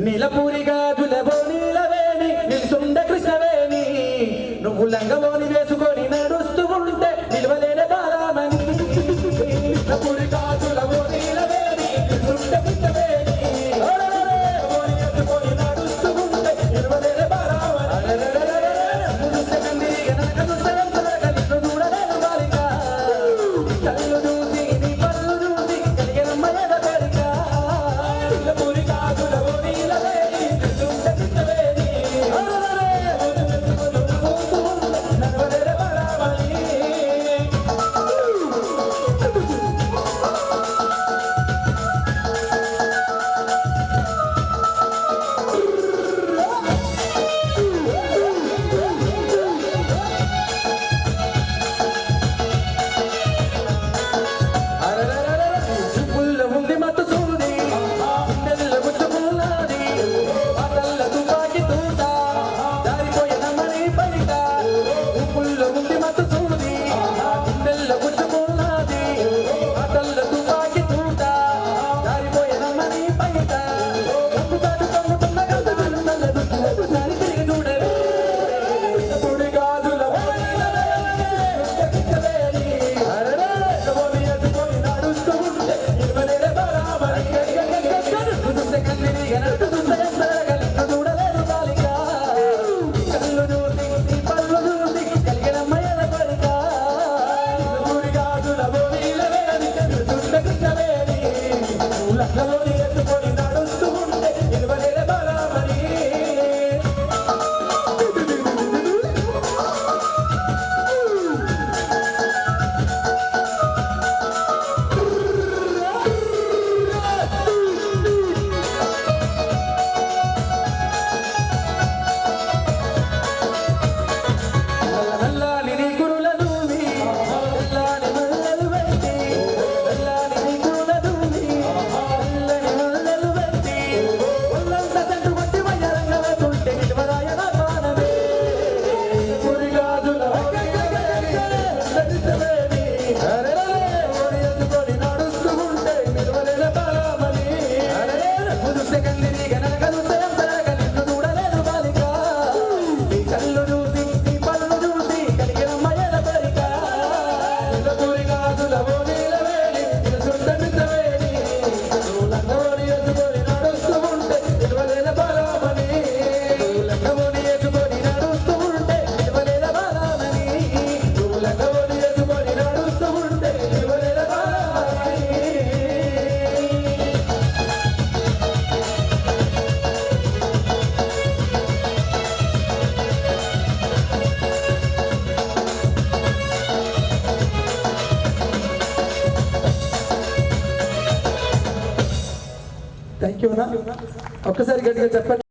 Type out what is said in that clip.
నీలపూరి గాజులవో నీలవేణి నిలుసుండ కృష్ణవేణి నువ్వు లంగవోని వేసుకొని నడుస్తూ ఉంటే నిలవలేని బాలమని నీలపూరి గాజులవో నీలవేణి నిలుసుండ కృష్ణవేణి వేసుకొని నడుస్తూ ఉంటే నిలవలేని బాలమని చూడలేను బాలిక కళ్ళు చూసి నీ పళ్ళు చూసి కలిగిన మయద కోరిక నీలపూరి గాజులవో నీలవేణి నిలుసుండ కృష్ణవేణి నడవలేని బాలమని థ్యాంక్ యూ అన్న. ఒక్కసారి గట్టిగా చెప్పండి.